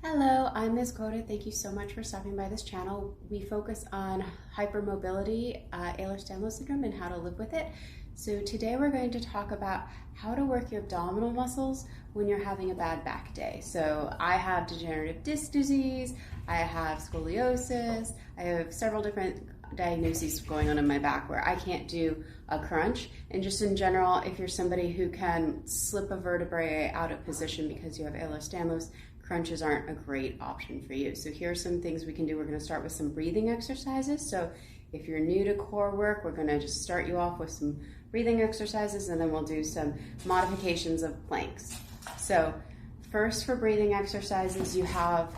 Hello, I'm Ms. Quota. Thank you so much for stopping by this channel. We focus on hypermobility, Ehlers-Danlos Syndrome, and how to live with it. So today we're going to talk about how to work your abdominal muscles when you're having a bad back day. So I have degenerative disc disease, I have scoliosis, I have several different diagnoses going on in my back where I can't do a crunch. And just in general, if you're somebody who can slip a vertebrae out of position because you have Ehlers-Danlos, crunches aren't a great option for you. So here are some things we can do. We're going to start with some breathing exercises. So if you're new to core work, we're going to just start you off with some breathing exercises, and then we'll do some modifications of planks. So first, for breathing exercises, you have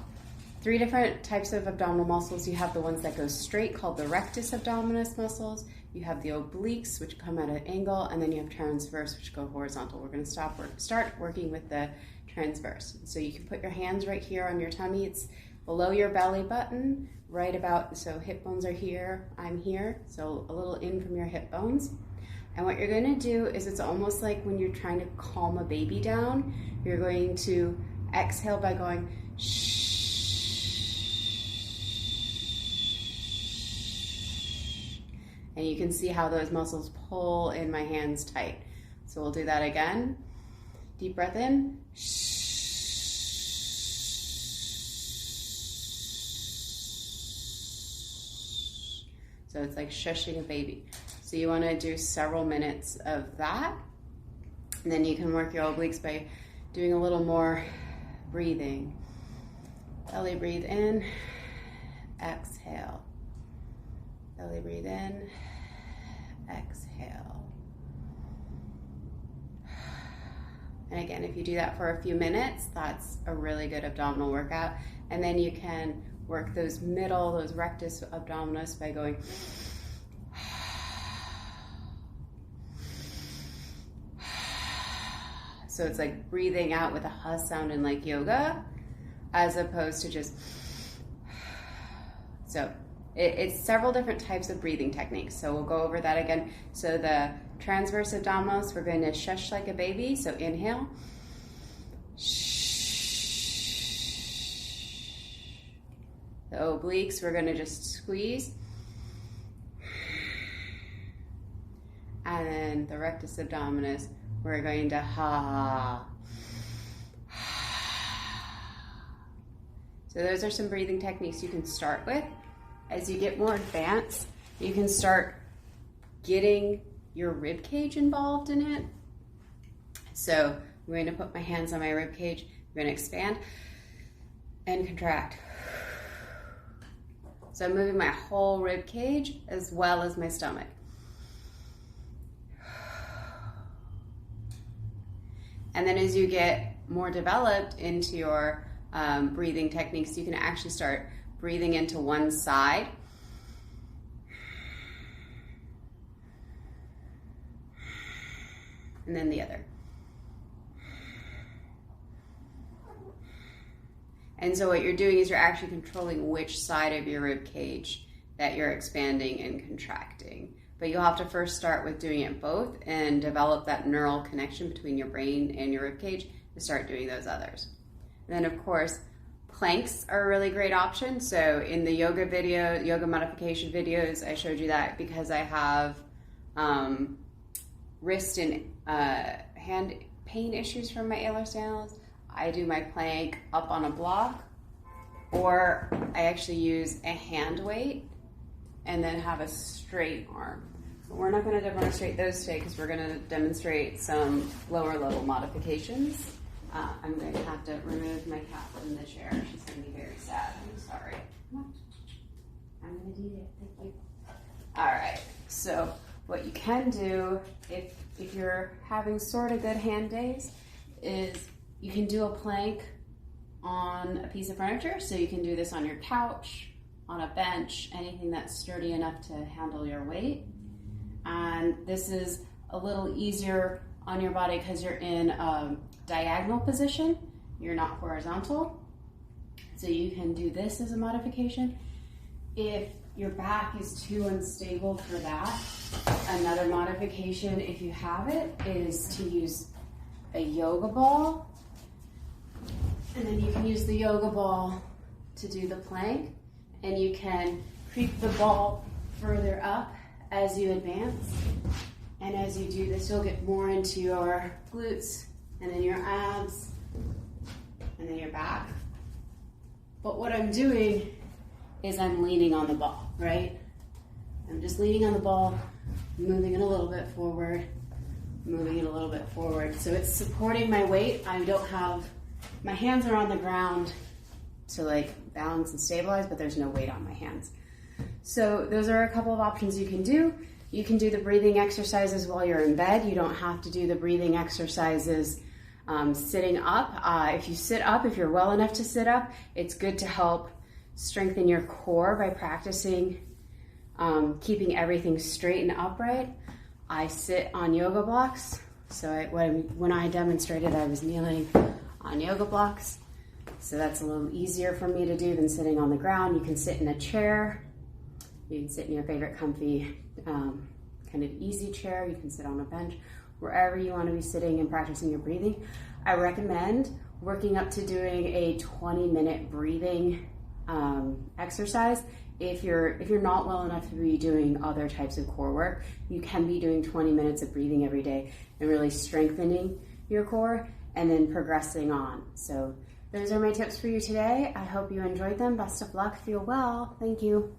three different types of abdominal muscles. You have the ones that go straight, called the rectus abdominis muscles. You have the obliques, which come at an angle, and then you have transverse, which go horizontal. We're going to start working with the transverse. So you can put your hands right here on your tummy. It's below your belly button, right about, so hip bones are here, I'm here, so a little in from your hip bones. And what you're going to do is, it's almost like when you're trying to calm a baby down, you're going to exhale by going shh. And you can see how those muscles pull in my hands tight. So we'll do that again. Deep breath in. So it's like shushing a baby. So you want to do several minutes of that. And then you can work your obliques by doing a little more breathing. Belly breathe in, exhale. Belly breathe in, exhale. And again, if you do that for a few minutes, that's a really good abdominal workout. And then you can work those rectus abdominis by going so it's like breathing out with a hush sound in like yoga, as opposed to just so it's several different types of breathing techniques. So we'll go over that again. So the transverse abdominis, we're going to shush like a baby. So inhale. The obliques, we're going to just squeeze. And then the rectus abdominis, we're going to ha. So those are some breathing techniques you can start with. As you get more advanced, you can start getting your rib cage involved in it. So I'm going to put my hands on my rib cage. I'm going to expand and contract. So I'm moving my whole rib cage as well as my stomach. And then as you get more developed into your breathing techniques, you can actually start breathing into one side. And then the other. And so what you're doing is you're actually controlling which side of your rib cage that you're expanding and contracting. But you'll have to first start with doing it both and develop that neural connection between your brain and your rib cage to start doing those others. And then of course, planks are a really great option. So in the yoga modification videos, I showed you that because I have wrist and hand pain issues from my Ehlers-Danlos. I do my plank up on a block, or I actually use a hand weight and then have a straight arm. But we're not going to demonstrate those today because we're going to demonstrate some lower level modifications. I'm going to have to remove my cat from the chair. She's going to be very sad. I'm sorry. I'm going to do it. Thank you. All right. So what you can do if you're having sort of good hand days is you can do a plank on a piece of furniture. So you can do this on your couch, on a bench, anything that's sturdy enough to handle your weight. And this is a little easier on your body because you're in a diagonal position. You're not horizontal. So you can do this as a modification. If your back is too unstable for that, another modification, if you have it, is to use a yoga ball And then you can use the yoga ball to do the plank, and you can creep the ball further up as you advance. And as you do this, you'll get more into your glutes and then your abs and then your back. But what I'm doing is I'm leaning on the ball, right? I'm just leaning on the ball, moving it a little bit forward, moving it a little bit forward. So it's supporting my weight. I don't have, my hands are on the ground to like balance and stabilize, but there's no weight on my hands. So those are a couple of options you can do. You can do the breathing exercises while you're in bed. You don't have to do the breathing exercises sitting up. If you sit up, if you're well enough to sit up, it's good to help strengthen your core by practicing keeping everything straight and upright. I sit on yoga blocks. So when I demonstrated, I was kneeling on yoga blocks. So that's a little easier for me to do than sitting on the ground. You can sit in a chair. You can sit in your favorite comfy kind of easy chair. You can sit on a bench, wherever you want to be sitting and practicing your breathing. I recommend working up to doing a 20-minute breathing exercise. If you're not well enough to be doing other types of core work, you can be doing 20 minutes of breathing every day and really strengthening your core and then progressing on. So those are my tips for you today. I hope you enjoyed them. Best of luck. Feel well. Thank you.